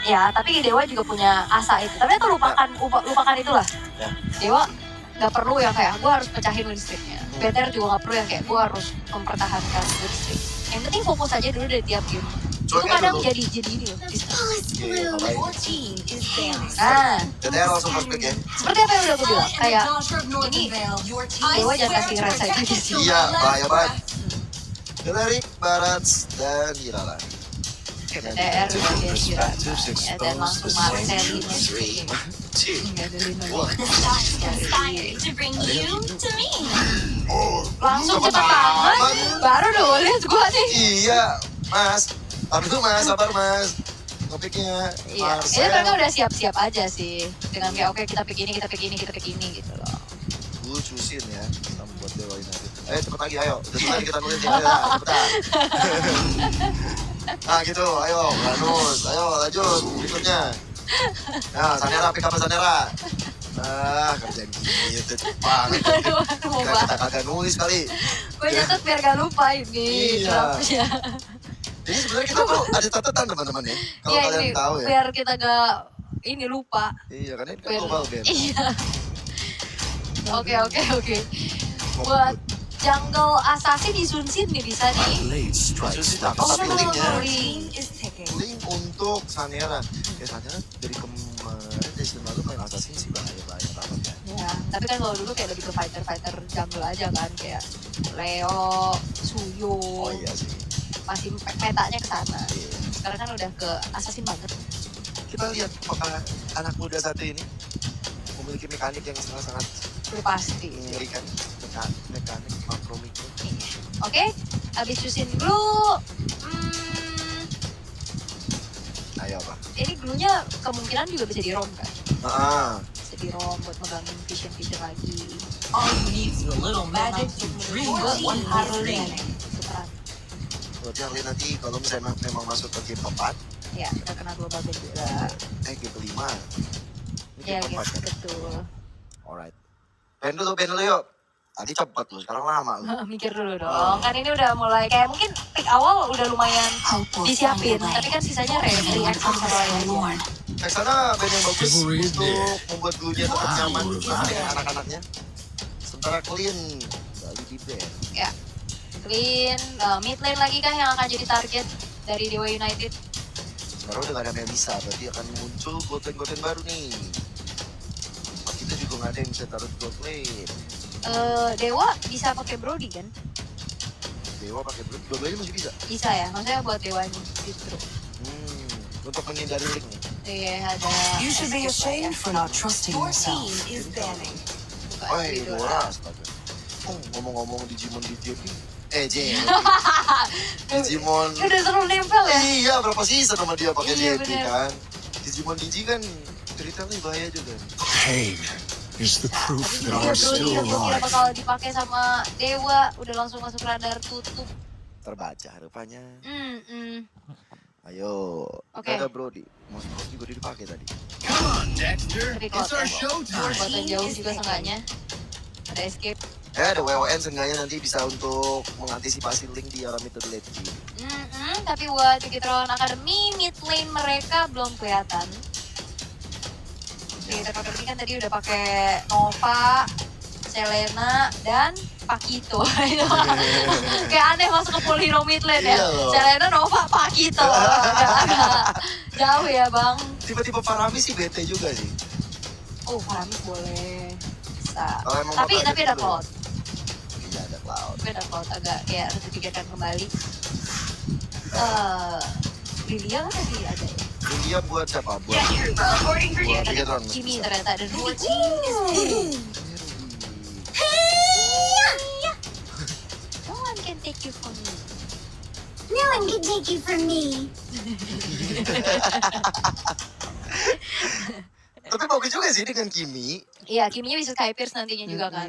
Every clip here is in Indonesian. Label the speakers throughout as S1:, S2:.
S1: Ya, tapi Dewa juga punya asa itu. Tapi itu lupakan itulah.
S2: Ya.
S1: Dewa nggak perlu yang kayak gue harus pecahin win streaknya. BTR juga nggak perlu yang kayak gue harus mempertahankan win streak. Yang penting fokus aja dulu dari tiap game. Itu kadang jadi ini loh. Nah,
S2: BTR langsung first pick ya.
S1: seperti apa yang udah gue bilang, kayak ini Dewa jangan kasih red side aja sih.
S2: Iya, bahaya banget. Dari Barat dan Hirala.
S1: BTR dia kira dan langsung Marceli langsung cepet banget, baru udah lihat gue nih.
S2: Iya, Mas. Tapi tuh Mas, sabar Mas. Topiknya
S1: Iya, itu mereka udah siap-siap aja sih. Dengan kayak oke kita pick ini gitu loh.
S2: Gue cusin ya, sama buat Dewa United. Ayo cepet lagi, ayo. Udah selesai kita nulis ya, cepetan. Nah gitu, ayo Lanus, ayo lanjut berikutnya. Nah, Sanera, pick up Sanera. Nah, kerjaan gitu, banget. Kita kagak nulis kali.
S1: Gue nyatet biar gak lupa ini draftnya.
S2: Jadi sebenarnya kita tuh ada catatan teman-teman ya. Kalau
S1: Iya,
S2: kalian
S1: ini
S2: tahu ya.
S1: biar kita gak ini lupa.
S2: Iya, karena ini kan global band.
S1: Iya. Oke. Buat jungle assassin di Sunsin nih bisa nih.
S2: Susi cakep,
S1: Oh,
S2: tapi linknya
S1: link.
S2: link untuk Sanera. Ya Sanera dari kemarin season lalu main assassin sih bahaya banget ya.
S1: Ya, tapi kan kalau dulu kayak lebih ke fighter jungle aja kan, kayak Leo, Suyo.
S2: Oh iya sih.
S1: Masih petanya ke sana.
S2: Iya.
S1: Sekarang kan udah ke assassin banget.
S2: Kita lihat apakah anak muda satu ini memiliki mekanik yang sangat-sangat
S1: Udah pasti.
S2: mengerikan. Mekanik makro mikro.
S1: Oke, habis susin glue.
S2: Ayo apa?
S1: Ini glue-nya kemungkinan juga bisa di rom kan? Bisa di rom buat megangin vision lagi.
S3: All you need is a little magic to dream of one hard thing.
S2: Berarti yang lihat nanti kalau misalnya memang masuk ke game 4,
S1: Ya, kita kena global band juga.
S2: game 5. Ini
S1: Ya,
S2: game 4 kan?
S1: betul.
S2: Alright. Band dulu yuk. Tadi cepet loh, sekarang lama loh.
S1: Mikir dulu dong. Kan ini udah mulai kayak mungkin pick awal udah lumayan disiapin, tapi kan sisanya react sama lain.
S2: Kayak sana band yang bagus untuk membuat dulunya tetap nyaman dengan anak-anaknya. Sementara Clean balik di band.
S1: Ya. Clean, mid lane lagi kan yang akan jadi target dari Dewa United.
S2: Sekarang udah gak ada Melisa, berarti akan muncul goten-goten baru nih. Kita juga gak ada yang bisa taruh di gold lane.
S1: Dewa bisa pakai Brody kan?
S2: Dewa pakai dua-duanya masih bisa.
S1: Bisa ya, maksudnya buat Dewanya justru.
S2: Untuk menghindari link nih.
S1: Iya, ada.
S3: You should be ashamed for not trusting yourself.
S1: is banning.
S2: Oh iya, Dora, astaga. Ngomong-ngomong Digimon DJP. Digimon.
S1: Udah seru nempel ya?
S2: Iya, berapa season sama dia pakai
S1: Iya,
S2: JP
S1: bener.
S2: kan. Digimon Digi kan ceritanya bahaya juga.
S4: Pain is the proof that
S1: Iya,
S4: I'm
S1: Brody
S4: still
S1: yang gue kira
S4: alive.
S1: bakal dipakai sama Dewa, udah langsung masuk radar tutup.
S2: Terbaca rupanya. Ayo.
S1: Oke.
S2: Ada Brody. Mouse Bros juga dipakai tadi.
S4: Come on, Dexter.
S1: Tapi
S4: It's our
S1: kalau
S4: showtime.
S1: buatan jauh juga seenggaknya. Ada escape.
S2: Ada WON seenggaknya nanti bisa untuk mengantisipasi link di arah middle lane.
S1: Tapi buat Digitron Academy, mid lane mereka belum kelihatan. Di Academy kan tadi udah pakai Nova, Selena, dan Pakito. Kayak aneh masuk ke full hero mid lane ya.
S2: Iya loh.
S1: Selena, Nova, Pakito. Agak jauh ya bang.
S2: Tiba-tiba Parami sih bete juga sih.
S1: Oh, Faramis boleh. Bisa.
S2: Kalau emang
S1: Tapi
S2: bakal
S1: ada
S2: gitu.
S1: Cloud.
S2: Iya ada Cloud.
S1: Tapi ada Cloud agak kayak harus dipikirkan kembali. Lilia kan tadi ada ya.
S2: India buat siapa? Buat
S1: Iya,
S2: Buat Digitron.
S1: Kimi ternyata ada dua. No one can take you from me.
S5: No one can take you from me.
S2: Tapi bagus juga sih dengan Kimi.
S1: Iya, Kiminya bisa Skypierce nantinya juga kan.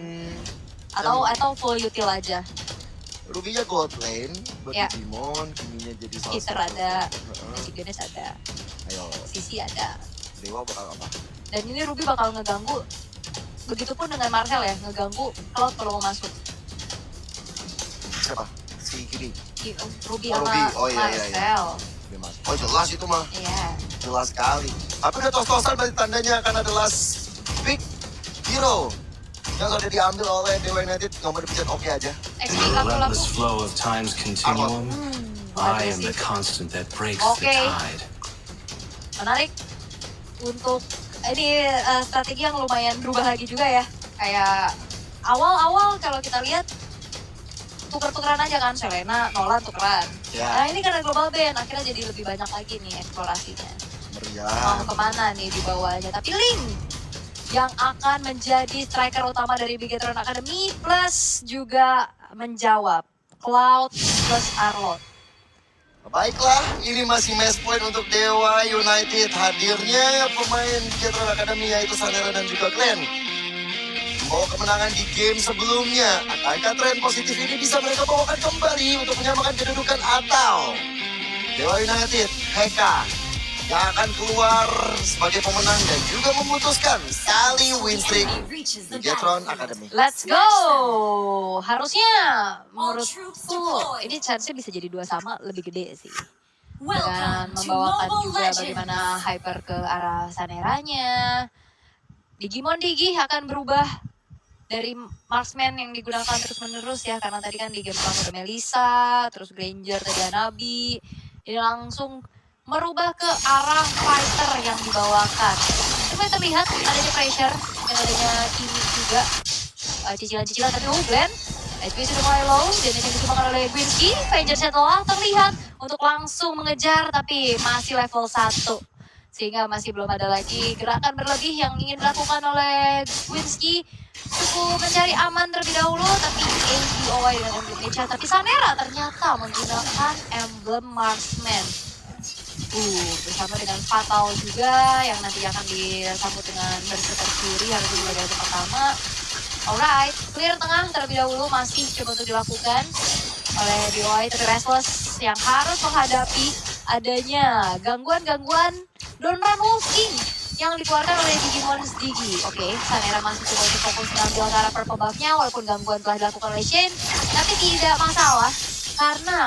S1: Atau full util aja.
S2: Rubinya gold lane buat
S1: Ya.
S2: Digimon, Kiminya jadi salah
S1: Skitter
S2: satu.
S1: ada,
S2: Heeh.
S1: Antigenes ada,
S2: Ayo,
S1: Sisi ada.
S2: Dewa bakal apa?
S1: Dan ini Ruby bakal ngeganggu. Begitupun dengan Marcel ya, ngeganggu Cloud kalau mau masuk.
S2: Siapa? Si Kimi.
S1: Ruby
S2: Oh,
S1: sama
S2: Ruby. Oh, iya, iya, iya.
S1: Marcel.
S2: Dia masuk. Oh jelas itu mah.
S1: Iya.
S2: Jelas sekali. Tapi udah tos-tosan berarti tandanya akan ada last pick hero yang sudah diambil oleh Dewa United. Nomor dipencet oke aja.
S1: XP
S4: In the
S1: laku.
S4: relentless flow of time's continuum, I am the
S1: Agresif.
S4: constant that breaks
S1: Oke.
S4: the tide.
S1: Menarik untuk ini strategi yang lumayan berubah lagi juga ya. Kayak awal-awal kalau kita lihat tuker-tukeran aja kan, Selena, Nolan tukeran.
S2: Ya.
S1: Nah ini karena global band akhirnya jadi lebih banyak lagi nih eksplorasinya.
S2: Meriah.
S1: Mau kemana nih di bawahnya. Tapi Link yang akan menjadi striker utama dari Bigetron Academy plus juga menjawab Cloud plus Arlott.
S2: Baiklah, ini masih match point untuk Dewa United. Hadirnya pemain Bigetron Academy yaitu Sanera dan juga Glenn membawa kemenangan di game sebelumnya. Akankah tren positif ini bisa mereka bawakan kembali untuk menyamakan kedudukan atau Dewa United, Heka yang akan keluar sebagai pemenang dan juga memutuskan tali win streak Bigetron Academy.
S1: Let's go! Harusnya menurutku ini chance-nya bisa jadi 2 sama lebih gede sih. Dengan membawakan juga bagaimana Hyper ke arah Saneranya. Digimon Digi akan berubah dari marksman yang digunakan terus-menerus ya. Karena tadi kan di game pertama ada Melissa, terus Granger, tadi Hanabi. Ini langsung merubah ke arah fighter yang dibawakan. Coba kita lihat adanya pressure dan adanya Kimi juga. Cicilan-cicilan tapi Glenn. HP sudah mulai low, dan yang dikembangkan oleh Gwinsky. Vengeance telah terlihat untuk langsung mengejar tapi masih level 1. Sehingga masih belum ada lagi gerakan berlebih yang ingin dilakukan oleh Gwinsky. Cukup mencari aman terlebih dahulu, tapi ABOY dengan emblem Mecha. Tapi Sanera ternyata menggunakan emblem Marksman. Bersama dengan Fatal juga yang nanti akan disambut dengan Berserker Fury harus juga dari pertama. Alright, clear tengah terlebih dahulu masih coba untuk dilakukan oleh BOI, tapi Restless yang harus menghadapi adanya gangguan-gangguan Donran Wolfing yang dikeluarkan oleh Digimon Digi. Oke, Sanera masih coba untuk fokus mengambil ke arah purple buff-nya walaupun gangguan telah dilakukan oleh Shen, tapi tidak masalah karena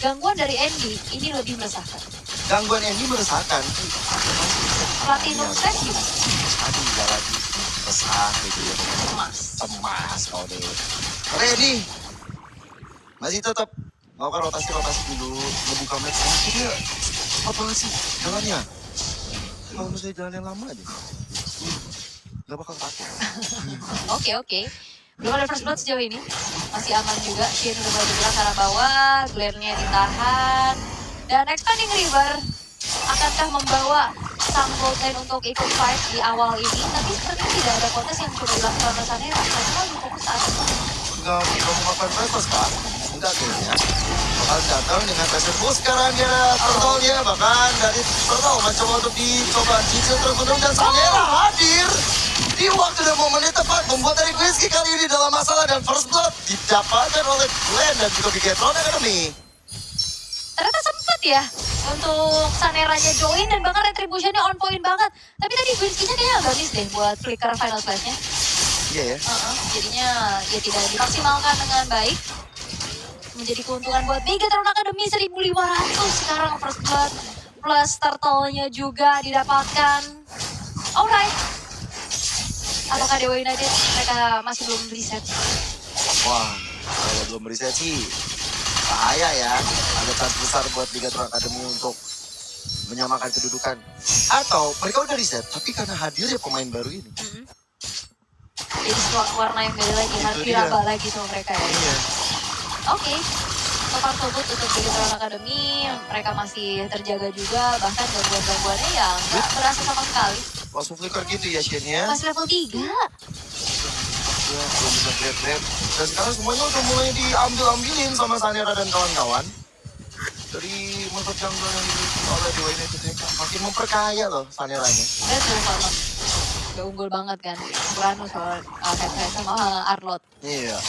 S1: gangguan dari Andy ini lebih meresahkan.
S2: Gangguan Andy meresahkan.
S1: Platinum set gimana?
S2: Aduh, gak lagi. Resah gitu ya. Cemas kau deh. Ready. Masih tetap melakukan rotasi dulu. Membuka match. Maksudnya apa sih jalannya? Kalau misalnya jalan yang lama aja. Gak bakal takut.
S1: Oke. Belum ada first blood sejauh ini. Masih aman juga. Shen udah mulai bergerak ke arah bawah. Glare-nya ditahan. Dan Expanding River akankah membawa sang gold lane untuk ikut fight di awal ini? Tapi sepertinya tidak ada kontes yang coba dilakukan oleh Sanera. Karena lebih fokus saat itu.
S2: Gak mau makan breakfast, Pak. Enggak kayaknya. Bakal datang dengan pressure boost sekarang dia ada turtle-nya. Bahkan dari turtle mencoba untuk dicoba cicil terus-menerus dan Sanera hadir di waktu dan momennya tepat membuat dari Gwinsky kali ini dalam masalah dan first blood didapatkan oleh Glenn dan juga Bigetron Academy.
S1: Ternyata sempet ya untuk Saneranya join dan bahkan retributionnya on point banget. Tapi tadi Gwinsky-nya kayaknya agak miss deh buat flicker final slash-nya.
S2: Iya ya.
S1: Jadinya ya tidak dimaksimalkan dengan baik. Menjadi keuntungan buat Bigetron Academy 1.500 sekarang first blood plus turtle-nya juga didapatkan. Alright. Apakah Dewa United mereka masih belum reset?
S2: Wah, kalau belum reset sih bahaya ya. Ada chance besar buat Bigetron Academy untuk menyamakan kedudukan. Atau mereka udah reset, tapi karena hadirnya pemain baru ini.
S1: Jadi warna yang beda lagi, harus
S2: Itu
S1: diraba
S2: dia.
S1: lagi sama mereka ya.
S2: Iya.
S1: Oke, so far so good untuk Bigetron Academy, mereka masih terjaga juga, bahkan gangguan-gangguannya ya nggak berasa sama sekali.
S2: Langsung flicker gitu ya Shen-nya.
S1: Masih level 3.
S2: Ya, belum bisa grab. Dan sekarang semuanya udah mulai diambil-ambilin sama Sanera dan kawan-kawan. Dari menurut jungle yang dimiliki oleh Dewa United makin memperkaya loh Saneranya.
S1: Betul banget. Udah unggul banget kan, Urano soal head-head sama Arlott.
S2: Iya.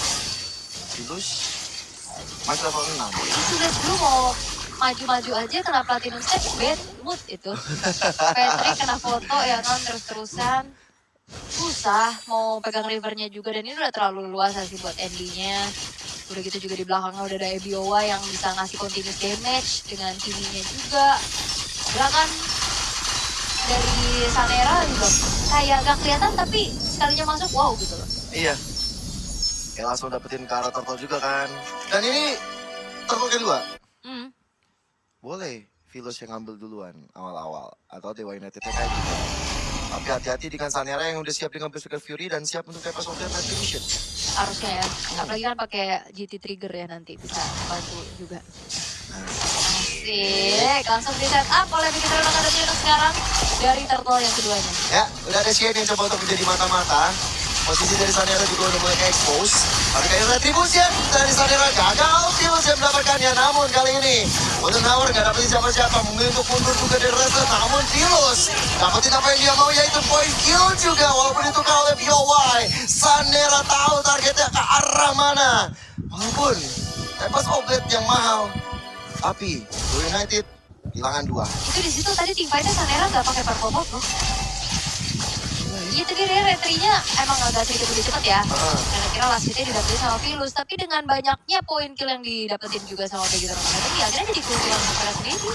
S2: Terus masih level 6.
S1: Itu guys, dulu mau maju-maju aja kena platinum set, bad mood itu. Patrick kena foto ya kan, terus-terusan. Susah mau pegang rivernya juga, dan ini udah terlalu luas sih buat Andy-nya. Udah gitu juga di belakangnya udah ada Ebiowa yang bisa ngasih continuous damage dengan Kimi-nya juga. Gerakan Sanera juga kayak gak kelihatan tapi sekalinya masuk wow gitu loh.
S2: Iya. Kayak langsung dapetin ke arah turtle juga kan. Dan ini turtle kedua.
S1: Hmm.
S2: Boleh Philos yang ngambil duluan awal-awal. Atau Dewa United kayak gitu. Tapi hati-hati dengan Sanera yang udah siap dengan Berserker Fury dan siap untuk Tempest of Death Division.
S1: Harusnya ya, apalagi kan pakai GT Trigger ya nanti bisa bantu juga. Asik, langsung di setup oleh Bikitar Academy untuk sekarang dari turtle yang keduanya.
S2: Ya, udah ada Shen yang coba untuk menjadi mata-mata. Posisi dari Sanera juga udah mulai expose. Tapi kayak Retribution dari Sanera gagal. Philos yang mendapatkannya. Namun kali ini Golden Hour gak dapetin siapa-siapa. Memilih untuk mundur juga dari Restless. Namun Philos dapetin apa yang dia mau yaitu point kill juga. Walaupun itu kalah oleh BOY. Sanera tahu targetnya ke arah mana. Walaupun Tempest of Death yang mahal. Tapi Blue United kehilangan 2.
S1: Itu di situ tadi tim fight-nya Sanera nggak pakai purple buff loh. Iya tadi retrinya emang agak sedikit lebih cepat ya. Dan akhirnya last hit-nya didapetin sama Philos. Tapi dengan banyaknya poin kill yang didapetin juga sama Vegeta Academy, akhirnya jadi keuntungan untuk mereka sendiri.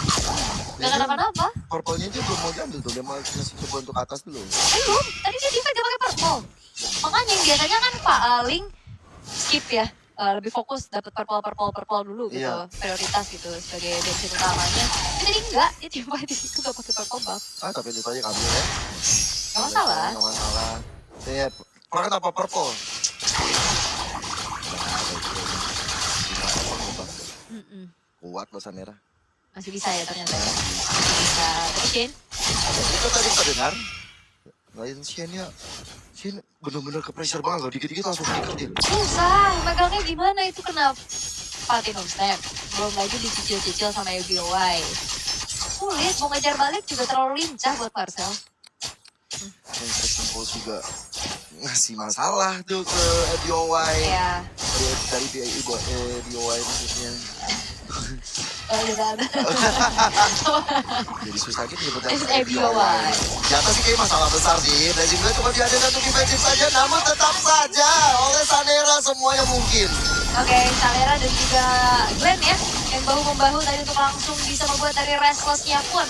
S1: Gak kenapa-napa.
S2: Purple-nya dia belum mau diambil tuh. Dia masih coba untuk atas dulu.
S1: Belum, tadi dia di fight dia pakai purple. Makanya yang biasanya kan paling skip ya. Lebih fokus dapat purple dulu gitu,
S2: Iya.
S1: prioritas gitu sebagai bensin utamanya. Jadi enggak, dia tim fight itu gak pakai purple buff.
S2: Tapi itu aja ambil ya.
S1: Gak masalah.
S2: Gak masalah. Saya kurang apa purple? Kuat loh Sanera.
S1: Masih bisa ya ternyata. Bisa. Terus Shin?
S2: Itu tadi kita dengar. Lain Shen-nya. Shen bener-bener ke pressure banget loh. Dikit-dikit langsung flicker dia.
S1: Susah, megangnya gimana itu kena Platinum Snap. Belum lagi dicicil-cicil sama EBOY. Sulit, mau ngejar balik juga terlalu lincah buat Marcel.
S2: Dan Section Pulse juga ngasih masalah tuh ke BOY.
S1: Ya,
S2: Dari BOY maksudnya.
S1: udah ada.
S2: Jadi susah gitu nyebutnya
S1: EBOY.
S2: Jatuh sih kayak masalah besar sih. Blazing Blade cuma diadakan untuk defensif saja. Namun tetap saja oleh Sanera semuanya mungkin.
S1: Oke, Sanera dan juga Glenn ya, yang bahu-membahu tadi untuk langsung bisa membuat dari Restless-nya pun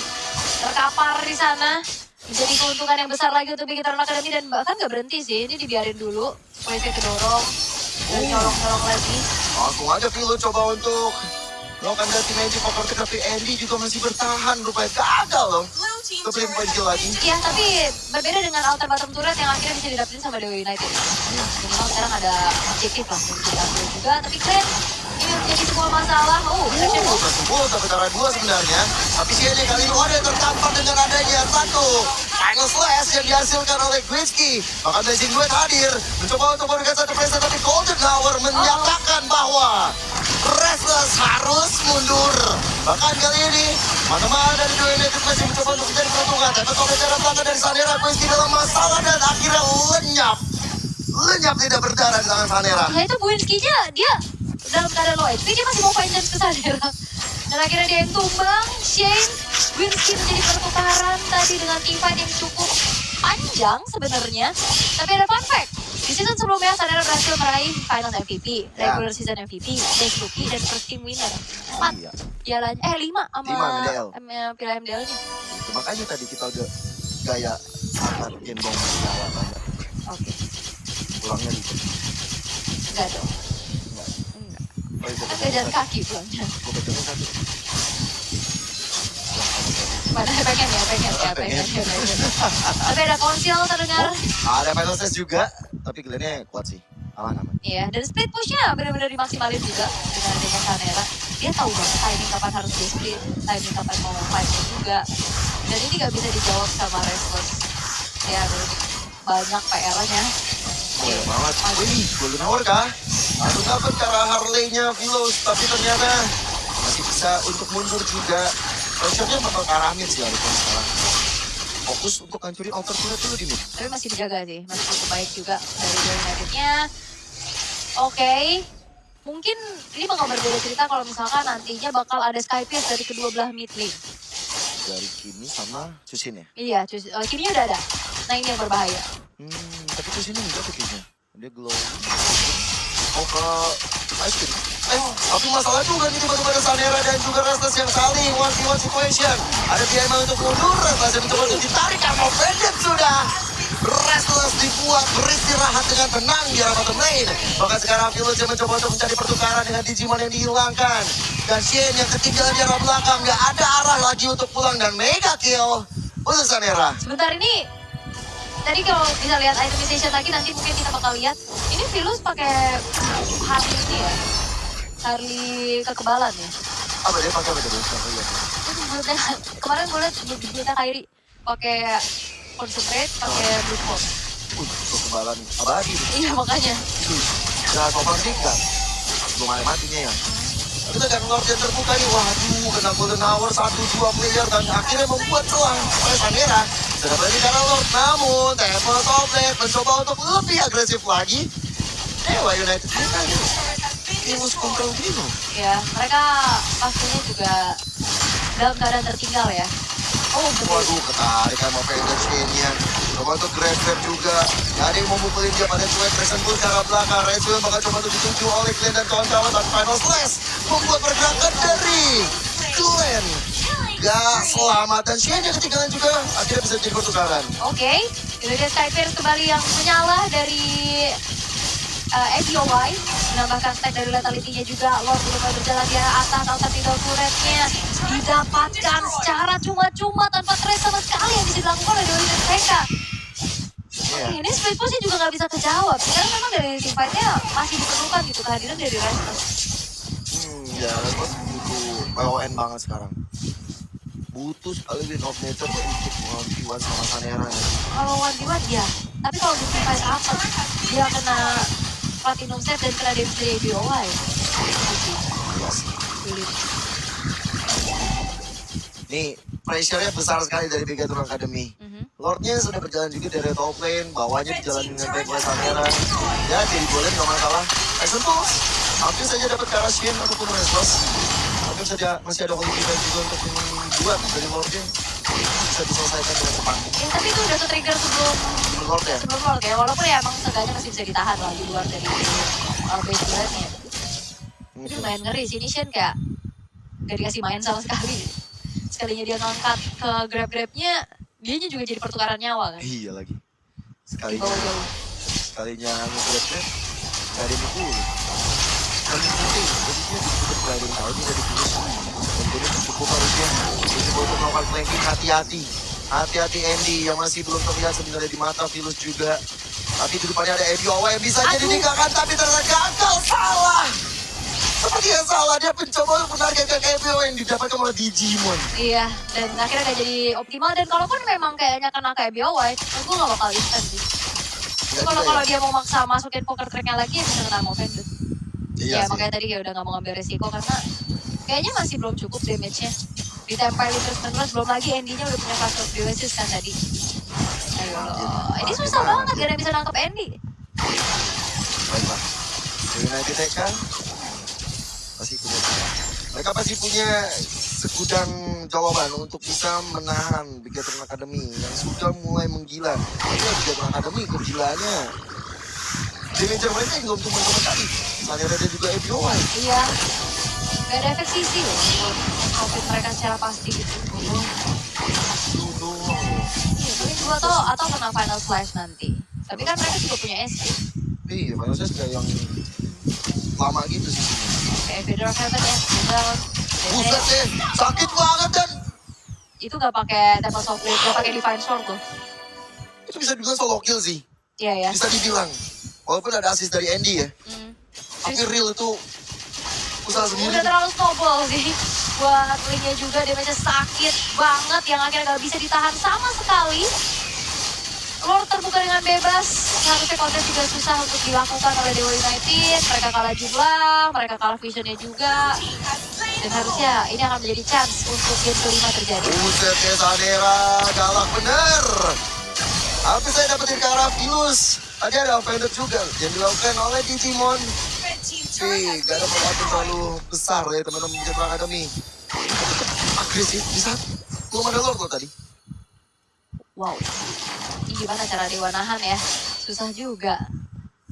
S1: terkapar di sana. Menjadi keuntungan yang besar lagi untuk Bikitar Academy dan bahkan gak berhenti sih. Ini dibiarin dulu, Wave kedorong dan nyolong-nyolong lagi.
S2: Langsung aja Philo coba untuk melakukan ganti magic over tapi Andy juga masih bertahan. Rupanya gagal loh. Kepilih poin lagi.
S1: Iya, tapi berbeda dengan Alter Bottom Turret yang akhirnya bisa didapetin sama Dewa United. Minimal sekarang ada objektif lah yang bisa diambil juga. Tapi Glenn, ini menjadi sebuah masalah.
S2: Tersebut tapi cara 2 sebenarnya. Tapi Shane kali ini ada tertampar dengan adanya satu final slash yang dihasilkan oleh Grizzky. Bahkan Blazing Blade hadir mencoba untuk memberikan satu pressure tapi Golden Hour menyatakan bahwa Restless harus mundur. Bahkan kali ini teman-teman dari Dewa United masih mencoba untuk mencari peruntungan. Tapi kalau jarak tangan dari Sanera, Grizzky dalam masalah dan akhirnya lenyap tidak berdarah di tangan Sanera.
S1: Nah itu Buinski-nya, dia dalam keadaan low HP, dia masih mau fight chance ke Sanera. Dan akhirnya dia yang tumbang, Shane, Buinski menjadi pertukaran tadi dengan team fight yang cukup panjang sebenarnya. Tapi ada fun fact, di season sebelumnya Sanera berhasil meraih Finals MVP, regular season MVP, best rookie, dan first team winner. 4
S2: Iya.
S1: pialanya, 5 sama
S2: 5
S1: piala MDL-nya.
S2: Itu makanya tadi kita udah gaya angkat gendong segala banyak.
S1: Oke,
S2: Pulangnya gitu.
S1: enggak dong.
S2: Enggak.
S1: Enggak.
S2: Oh, itu
S1: Kan jalan kaki pulangnya.
S2: Gue pegangnya satu.
S1: Mana pengen. Tapi ada konsil terdengar.
S2: Ada final test juga, tapi Glenn-nya kuat sih. Aman.
S1: Iya, dan split push-nya benar-benar dimaksimalin juga dengan adanya Sanera. Dia tahu banget timing kapan harus dia split, timing kapan mau fight-nya juga. Dan ini gak bisa dijawab sama Restless. Ya, ada banyak PR-nya.
S2: Boleh banget. Wih, Golden Hour kah? Langsung dapet ke arah Harley-nya Philos, tapi ternyata masih bisa untuk mundur juga. Pressure-nya bakal ke arah mid sih harusnya sekarang. Fokus untuk hancurin outer turret dulu di mid.
S1: Tapi masih dijaga sih, masih cukup baik juga dari Dewa United-nya. Oke, mungkin ini bakal berbeda cerita kalau misalkan nantinya bakal ada Skypiece dari kedua belah mid lane.
S2: Dari Kimi sama Susin ya?
S1: Iya, kini udah ada. Nah ini yang berbahaya.
S2: Tapi Susin enggak tuh kayaknya. Dia glow. Oh ke Ice Cream. Tapi masalah juga nih tiba-tiba ada Sanera dan juga Restless yang saling one-on-one situation. Ada PMA untuk mundur, Restless yang mencoba untuk ditarik karena Offended sudah. Restless dibuat beristirahat dengan tenang di arah bottom lane. Bahkan sekarang Philus yang mencoba untuk mencari pertukaran dengan Digimon yang dihilangkan. Dan Shen yang ketinggalan di arah belakang. Gak ada arah lagi untuk pulang dan mega kill untuk Sanera.
S1: Sebentar ini, tadi kalau bisa lihat itemization lagi nanti mungkin kita bakal lihat. Ini Philus pakai Harley ini ya, Harley kekebalan ya.
S2: Apa dia pakai apa tadi? Saya lihat.
S1: Kemarin gue liat di berita Kairi pakai concentrate, pakai blue Bolt.
S2: Kekebalan abadi.
S1: Iya makanya.
S2: Nah, Sofan sih enggak. Belum ada matinya ya. Kita kan Lord yang terbuka nih. Waduh, kena Golden Hour 1-2 player dan akhirnya membuat celah oleh Sanera. Sudah berarti karena Lord, namun Temple Toplet mencoba untuk lebih agresif lagi. Dewa United ini Philus kontrol gini.
S1: Ya, mereka pastinya juga dalam keadaan tertinggal ya. Oh, betul.
S2: Waduh, ketarik sama Fender Shen-nya. Coba untuk grab juga. Gak ada yang mau mukulin dia pada cuek. Present pun ke arah belakang. Red Will bakal coba untuk dituju oleh Glenn dan kawan-kawan. Dan Final Slash membuat pergerakan dari Glenn. Gak selamat. Dan Shen yang ketinggalan juga. Akhirnya bisa jadi pertukaran.
S1: Oke, itu dia Skyfire kembali yang menyala dari ABOY. Menambahkan stack dari lethality-nya juga. Lord mulai berjalan di arah atas. Outside middle turret-nya didapatkan secara cuma-cuma tanpa trace sama sekali yang bisa dilakukan oleh Dewa United mereka. Ini split push-nya juga nggak bisa kejawab. Karena memang dari team fight-nya masih diperlukan gitu kehadiran dari Restless.
S2: Ya, Restless butuh PON banget sekarang. Butuh sekali win of nature untuk melawan sama Sanera.
S1: Kalau 1v1 ya, tapi kalau di team fight apa? Dia kena platinum set dan kena damage dari ABOY.
S2: Nih, pressure-nya besar sekali dari Bigatron Academy. Lordnya sudah berjalan juga dari top lane, bawahnya berjalan dengan baik oleh Sanera. Ya, jadi boleh nggak masalah. Tyson Pulse, hampir saja dapat ke arah Shen ataupun Restless. Hampir saja masih ada holy defense juga untuk membuat dari Lordnya. Bisa diselesaikan dengan cepat.
S1: Ya, tapi itu udah ke-trigger sebelum
S2: Lord ya?
S1: sebelum Lord ya, walaupun ya emang seenggaknya masih bisa ditahan lah di luar dari base build-nya. Tapi lumayan ngeri sih, ini Shen kayak gak dikasih main sama sekali. Sekalinya dia ngangkat ke grab-grabnya, dianya juga jadi pertukaran nyawa kan.
S2: Iya lagi.
S1: Di
S2: Sekalinya,
S1: bawah jauh.
S2: sekalinya nge-grabnya, gak ada yang mukul. Kali ini posisinya cukup gak ada yang tahu, bisa dipulus. Dan jadi cukup harusnya, coba untuk melakukan flanking, hati-hati. Hati-hati Andy yang masih belum terlihat sebenarnya di mata Philus juga. Tapi di depannya ada ABOY yang bisa jadi ditinggalkan, tapi ternyata gagal, salah. Seperti yang salah, dia mencoba untuk menargetkan ABOY yang didapatkan oleh Digimon.
S1: Iya, dan akhirnya gak jadi optimal. Dan kalaupun memang kayaknya kena kayak BOY, gue gak bakal instant sih. Kalau dia mau maksa masukin poker tracknya lagi, ya bisa kena offended.
S2: Iya
S1: Ya
S2: sih.
S1: makanya tadi kayak udah gak mau ngambil resiko karena kayaknya masih belum cukup damage-nya. Ditempelin terus-menerus, belum lagi Andy-nya udah punya fast of devices kan tadi. Ayo, ini susah banget gak ada yang bisa nangkep Andy.
S2: Baiklah, United TK pasti punya cara. Mereka pasti punya segudang jawaban untuk bisa menahan Bigatron Academy yang sudah mulai menggila. Tapi Bigatron Academy kegilaannya damage mereka juga untuk teman-teman tadi. Sanera dan juga ABOY.
S1: Iya, gak ada efek sisi loh buat profit mereka secara pasti gitu. Iya, paling dua atau kena final slash nanti. Tapi kan mereka juga punya SC.
S2: Iya, Final Slash kayak yang lama gitu sih.
S1: Kayak Federal Heaven ya, Federal.
S2: Buset deh, sakit banget dan
S1: Itu gak pakai Temple Soft Blade, gak pakai Divine Sword tuh.
S2: itu bisa dibilang solo kill sih.
S1: Iya ya.
S2: Bisa dibilang. Walaupun ada assist dari Andy ya. Tapi real itu usaha sendiri.
S1: Udah terlalu snowball sih. Buat Link-nya juga damage-nya sakit banget yang akhirnya gak bisa ditahan sama sekali. Lord terbuka dengan bebas, harusnya konten juga susah untuk dilakukan oleh Dewa United. Mereka kalah jumlah, mereka kalah visionnya juga. Dan harusnya ini akan menjadi chance untuk game kelima terjadi.
S2: Buset ya Sanera, galak bener. Tapi saya dapetin ke arah Philus. Tadi ada offended juga yang dilakukan oleh Digimon. Gak ada perhatian terlalu besar ya teman-teman Bigatron Academy. Agresif bisa. Belum ada Lord loh tadi.
S1: Wow, ini gimana cara Dewa nahan ya? Susah juga.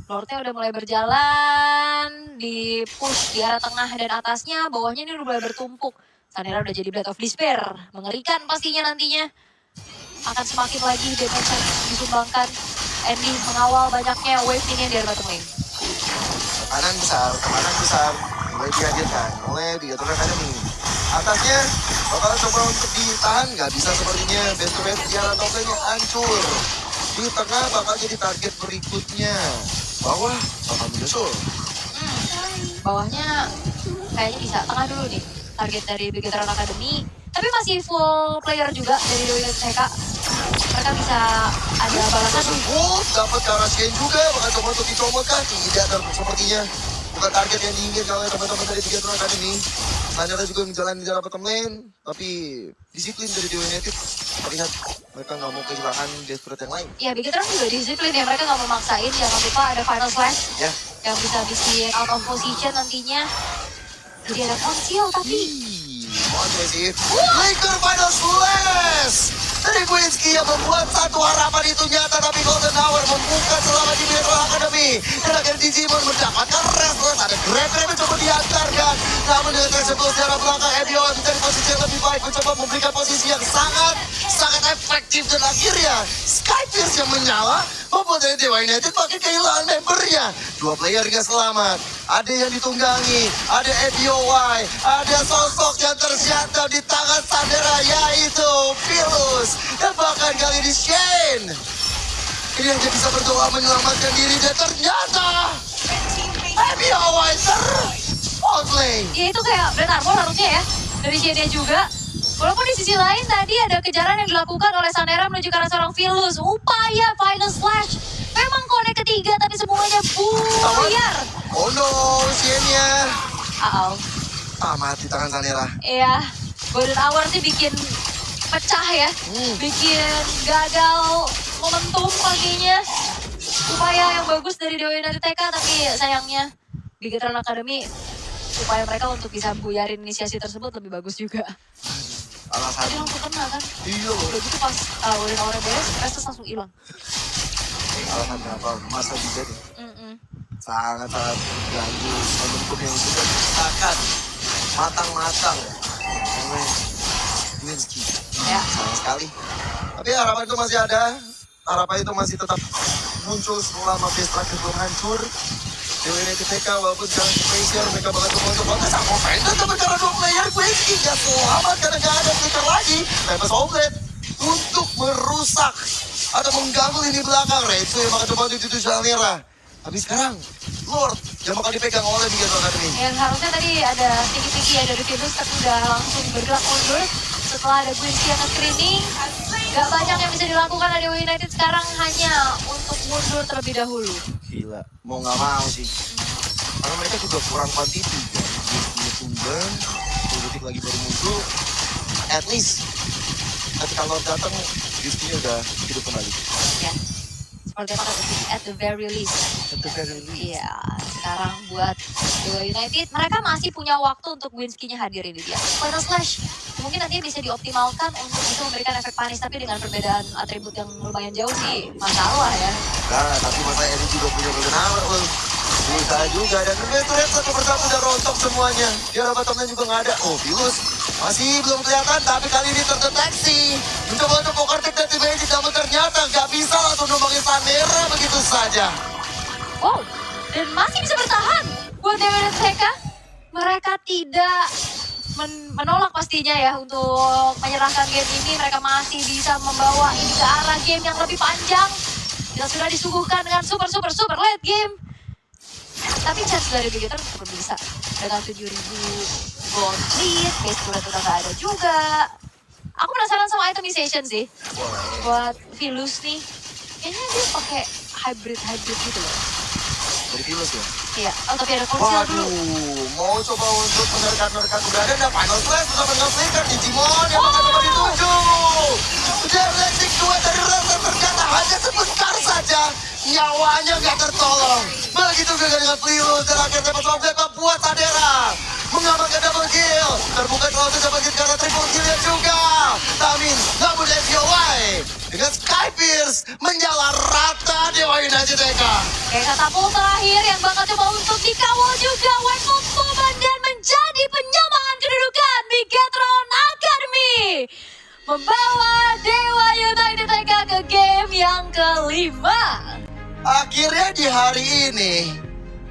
S1: Lordnya udah mulai berjalan, di push di arah tengah dan atasnya, bawahnya ini udah mulai bertumpuk. Sanera udah jadi Blade of Despair, mengerikan pastinya nantinya. akan semakin lagi damage yang disumbangkan. Andy mengawal banyaknya wave minion dari bottom lane.
S2: Tekanan besar mulai dihadirkan oleh Bigator Academy. Atasnya bakalan coba untuk ditahan, nggak bisa sepertinya. Best to best di arah top lane-nya hancur. Di tengah bakal jadi target berikutnya. Bawah bakal menyusul.
S1: Bawahnya kayaknya bisa. Tengah dulu nih target dari Bigator Academy. Tapi masih full player juga dari Dewa United TK. Mereka bisa ada balasan.
S2: Wolf dapat ke arah Shen juga, bakal coba untuk dicomotkan. Tidak, dan sepertinya bukan target yang diinginkan oleh teman-teman dari Bigator Academy. Sanera juga menjalani di arah bottom lane, tapi disiplin dari Dewa United. Terlihat mereka nggak mau kehilangan desperate yang lain.
S1: Ya, Bigator juga disiplin ya. Mereka nggak mau maksain. Jangan lupa ada final slash
S2: Ya,
S1: yang bisa bikin out of position nantinya. Jadi ada conceal tapi
S2: agresif. Laker final slash dari Quincy yang membuat satu harapan itu nyata, tapi Golden Hour membuka selama di Bigator Academy. Dan akhirnya Digimon mendapatkan restless. Ada grab-grab yang coba diantarkan. Namun dengan tersebut secara belakang Evion dari posisi yang lebih baik mencoba memberikan posisi yang sangat efektif. Dan akhirnya Skyfierce yang menyala membuat dari Dewa United makin kehilangan membernya. Dua player gak selamat. Ada yang ditunggangi, ada EBOY, ada sosok yang tersiantar di tangan Sandera, yaitu Virus. Dan bahkan kali ini Shane. Ini hanya bisa berdoa menyelamatkan diri, dan ternyata EBOY out-lane.
S1: ya itu kayak Brand Armor harusnya ya. Dari Shane juga. Walaupun di sisi lain tadi ada kejaran yang dilakukan oleh Sanera menuju ke arah seorang Virus. Upaya final slash. Memang connect ketiga tapi semuanya buyar.
S2: Oh no, Shane-nya. Mati tangan Sanera.
S1: Iya, Golden Hour sih bikin pecah ya. Bikin gagal momentum paginya. Upaya yang bagus dari Dewa United TK tapi sayangnya Bigator Academy upaya mereka untuk bisa buyarin inisiasi tersebut lebih bagus juga.
S2: Alasan.
S1: Tadi langsung kena kan?
S2: Iya loh.
S1: Udah gitu pas Golden Hour beres, Restus langsung hilang.
S2: Alasan kenapa masa bisa nih? Sangat-sangat ganggu momentum yang sudah diciptakan matang-matang oleh Quincy.
S1: Ya.
S2: Sayang sekali. Tapi harapan itu masih ada. Harapan itu masih tetap muncul selama base terakhir belum hancur. Dewa United TK walaupun sekarang ke pressure, mereka bakal coba untuk kontes sama offender. Tapi karena dua player Quincy gak selamat karena gak ada flicker lagi. Tempest Oblate untuk merusak atau mengganggu lini belakang. Reitsu yang bakal coba untuk dituju Sanera. Tapi sekarang Lord yang bakal dipegang oleh Bigator Academy.
S1: Yang harusnya tadi ada tinggi-tinggi ya dari Venus tapi udah langsung bergerak mundur. Setelah ada Quincy yang screening, gak banyak yang bisa dilakukan dari Dewa United sekarang hanya untuk mundur terlebih dahulu.
S2: Gila, mau nggak mau sih. Karena mereka juga kurang quantity kan. 10 tumbang, 10 detik lagi baru muncul. At least, ketika Lord datang, Rizky udah hidup kembali.
S1: Ya, seperti apa kata Vicky, at the very least.
S2: At the very least.
S1: Iya, sekarang buat Dewa United, mereka masih punya waktu untuk Quincy-nya hadir ini dia. Final Slash, mungkin nanti bisa dioptimalkan untuk bisa memberikan efek panis, tapi dengan perbedaan atribut yang lumayan jauh sih, masalah ya.
S2: Nah, tapi masa ini juga punya Golden Hour loh. Bisa juga, dan Meteorite satu persatu udah rontok semuanya. Di arah bottomnya juga nggak ada. Oh, Virus masih belum kelihatan, tapi kali ini terdeteksi. Mencoba untuk poker pick dan Magic, namun ternyata nggak bisa langsung numbangin Sanera begitu saja.
S1: Wow, dan masih bisa bertahan buat Dewa United TK. Mereka tidak menolak pastinya ya untuk menyerahkan game ini. Mereka masih bisa membawa ini ke arah game yang lebih panjang. Yang sudah disuguhkan dengan super late game. Tapi chance dari Bigator tetap bisa. Dengan 7.000 gold lead, base turret udah gak ada juga. Aku penasaran sama itemization sih. Buat Vilus nih. Kayaknya dia pakai hybrid gitu loh.
S2: Dari Virus ya?
S1: Iya, oh tapi ada konsil dulu.
S2: Waduh, mau coba untuk menerkat udah ada dan final slash bersama dengan Flicker Digimon yang bakal coba dituju. Dan Lexing 2 dari Rasa ternyata hanya sebentar saja nyawanya nggak tertolong. Begitu juga dengan Virus dan akhirnya Tempest Oblate membuat Sanera mengamankan double kill. Terbuka terlalu double kill karena triple kill juga. Tamin, namun FYI dengan Skyfierce menyala rata Dewa United TK.
S1: Kayak katapult terakhir yang bakal coba untuk dikawal juga White Moment dan menjadi penyamaan kedudukan Bigatron Academy. membawa Dewa United TK ke game yang kelima.
S2: Akhirnya di hari ini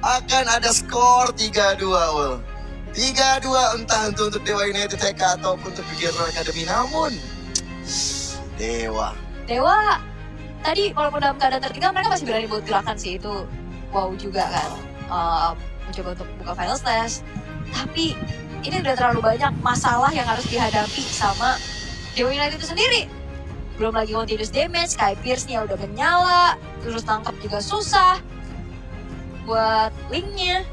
S2: akan ada skor 3-2, Ul. 3-2 entah untuk Dewa United TK ataupun untuk Bigetron Academy. Namun Dewa
S1: tadi walaupun dalam keadaan tertinggal mereka masih berani buat gerakan sih, itu wow juga kan. Mencoba untuk buka final stage, tapi ini udah terlalu banyak masalah yang harus dihadapi sama Dewa United itu sendiri. Belum lagi continuous damage, Sky Pierce-nya udah menyala, terus tangkap juga susah buat Link-nya.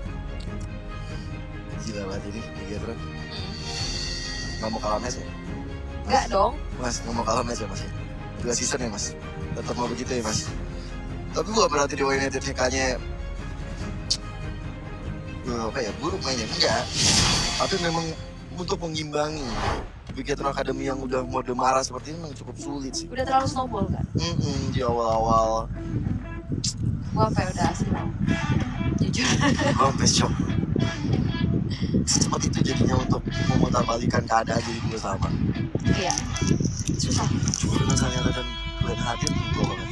S2: gila banget ini Bigetron. Nggak mau kalah match ya?
S1: Enggak dong.
S2: Mas, nggak mau kalah match ya Mas? 2 season ya Mas? Tetap mau begitu ya Mas? Tapi bukan berarti Dewa United TK-nya buruk mainnya, enggak. Tapi memang untuk mengimbangi Bigetron Academy yang udah mode marah seperti ini memang cukup sulit sih.
S1: Udah terlalu snowball kan.
S2: Di awal-awal
S1: Gua sampai udah asli. Jujur.
S2: gue sampai shock. Seperti itu jadinya untuk memutarbalikan keadaan jadi dua sama.
S1: Iya. Susah.
S2: Cuma dengan Sanera dan Glenn hadir gue banget.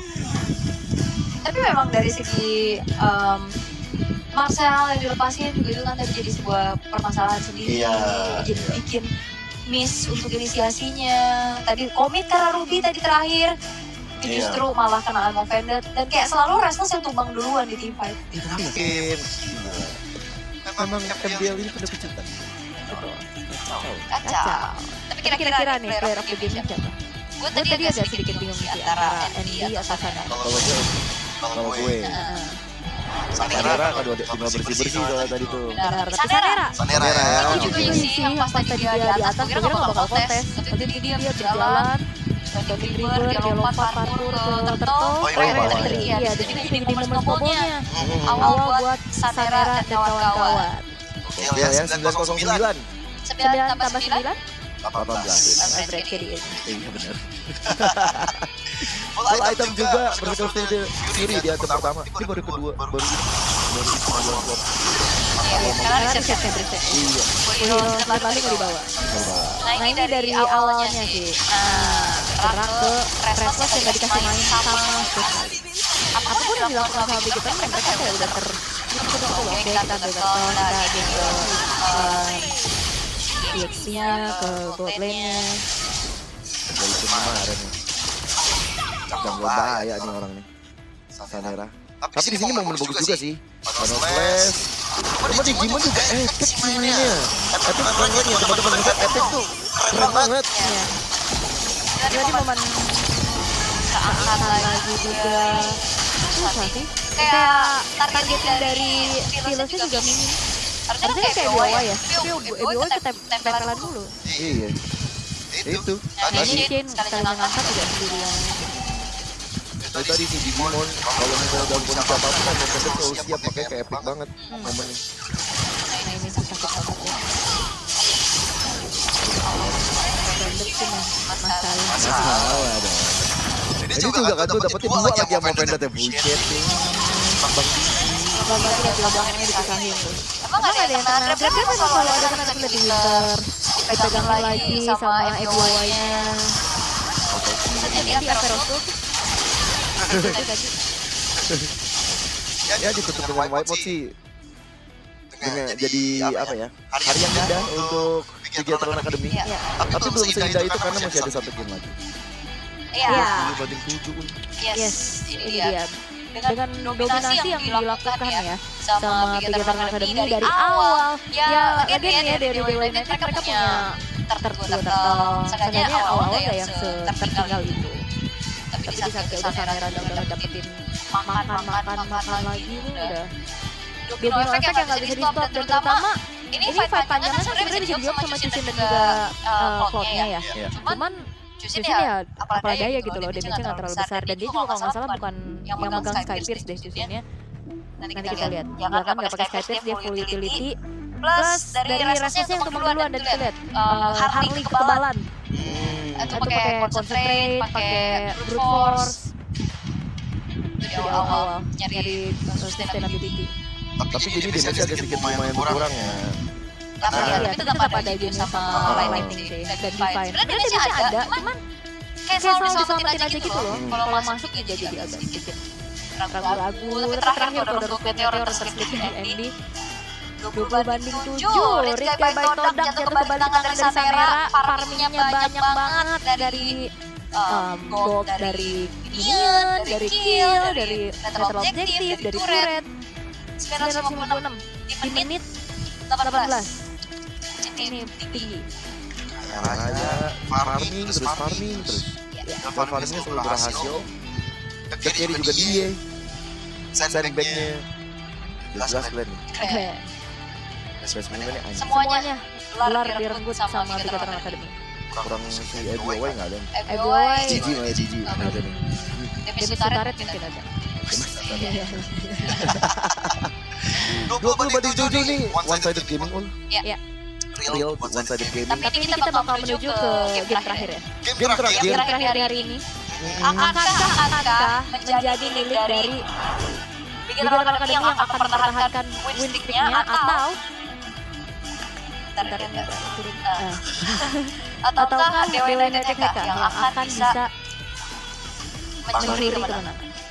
S1: Tapi memang dari segi Marcel yang dilepasin juga itu kan tadi jadi sebuah permasalahan sendiri.
S2: Iya.
S1: Jadi bikin miss untuk inisiasinya. Tadi komit karena Ruby tadi terakhir.
S2: Iya.
S1: Justru malah kena Among Vendor. Dan kayak selalu Restless yang tumbang duluan di team fight.
S2: Mungkin
S6: Memang MBL ini penuh kejutan.
S1: Kacau. Tapi kira-kira nih player of the game siapa? Gue tadi agak sedikit bingung sih antara ND atau Sanera.
S6: Kalau gue, Sanera kedua tinggal bersih-bersih soalnya tadi tuh.
S1: Benar, tapi Sanera.
S2: Sanera ya.
S1: Itu juga sih yang pas tadi dia di atas, gue kira gak bakal kontes. Tapi dia berjalan, dan dribble, dia lompat parkour ke turtle. Iya, dan itu jadi momen snowballnya. Awal buat Sanera dan kawan-kawan.
S6: Ya, 909.
S1: 9 tambah 9?
S6: 18.
S1: Average carry in.
S6: Iya benar. Full item juga vertical stage kiri di item pertama. Ini baru kedua, baru
S1: Karena reset kan reset.
S6: Iya.
S1: Hero lalu nggak dibawa. Nah ini dari awalnya sih. Gerak ke Restless yang nggak dikasih main sama sekali. Apapun yang dilakukan sama Bigetron, mereka kayak udah kita DX-nya ke bot lane-nya.
S6: Dari kemarin nih. Jangan bahaya nih orang nih. Sanera. Tapi di sini momen bagus juga sih. Final Flash. Cuma di Gimon juga epic sih mainnya. Epic banget ya teman-teman. Epic tuh keren banget.
S1: Iya. Jadi momen keangkat lagi juga susah sih. Kayak targetnya dari Phyllisnya juga minim. Harusnya kayak Ebiwa ya, tapi Ebiwa ketempelan dulu.
S6: Iya. Itu.
S1: Nah ini Shin sekalian ngangkat juga sendirian.
S6: Itu tadi si Digimon kalau misalnya dalam kondisi apapun kan Nintendo selalu siap pakai kayak epic banget momennya.
S1: Nah ini susah banget ya. Bandit sih masalah.
S6: Masalah dong. Ini juga kan tuh dapetin 2 lagi sama Vendor ya bullshit nih. Bang
S1: Bang-bang udah belakangnya dipisahin tuh. Emang ada yang kena grab kan selalu ada kena di Winter. Pegang lagi sama Ebiwa-nya. Jadi Aperos tuh.
S6: Ya ditutup dengan white mode sih. Dengan jadi apa ya? Hari yang indah untuk Bigetron Academy. Tapi belum seindah itu karena masih ada 1 game lagi.
S1: Iya.
S6: 20 banding 7.
S1: Yes, ini dia. Dengan dominasi yang dilakukan ya sama Bigetron Academy dari awal. Ya, lagian ya dari Dewa United mereka punya turtle. Seenggaknya awal-awal gak yang tertinggal itu. Tapi di saat udah Sanera udah dapetin makan lagi itu udah domino efek yang gak bisa di stop. Dan terutama ini fight panjangnya kan sebenarnya bisa dijawab sama Jushin dan juga Cloud-nya ya. Cuman Jushin ya apalah daya gitu loh, damage-nya gak terlalu besar. Dan dia juga kalau gak salah bukan yang megang Sky Pierce deh Jushin-nya. Nanti kita lihat, dia kan gak pakai Sky Pierce, dia full utility. Plus dari Restless-nya yang tumbang duluan, dan kita lihat Harley kekebalan. Itu pakai concentrate, pakai brute force. Jadi awal-awal nyari sustainability.
S6: Tapi jadi damage agak sedikit lumayan berkurang ya.
S1: Tapi tetap ada Genius sama Lightning sih dan Divine. Sebenarnya sih ada, cuman kayak selalu diselamatin aja gitu loh. Kalau masuk ya jadi agak sedikit ragu-ragu. Tapi terakhir kalau untuk Meteor terslip di MD 20-7, Rizky by Todak jatuh ke balik tangan dari Sanera. Farmingnya banyak banget dari gold, dari minion, dari kill, dari netral objektif, dari turret. 956 di menit 18. Ini tinggi.
S6: Raya farming terus. Dan farmingnya selalu berhasil. Back carry juga dia. Sandbagnya. Jelas keren nih.
S1: Keren.
S6: Spesimennya ini anjing.
S1: Semuanya gelar direnggut sama Bigatron Academy.
S6: Kurang si Ebiowai nggak ada.
S1: Ebiowai.
S6: Gigi nggak ya Gigi? Nggak ada nih.
S1: Demis Taret mungkin ada.
S6: 20-7 nih. One-sided gaming on.
S1: Iya.
S6: Real one-sided gaming.
S1: Tapi ini kita bakal menuju ke game terakhir ya.
S6: Game terakhir.
S1: Game terakhir hari ini. Akankah menjadi milik dari Bigatron Academy yang akan mempertahankan win streak-nya atau ataukah Dewa United yang akan bisa mencuri kemenangan?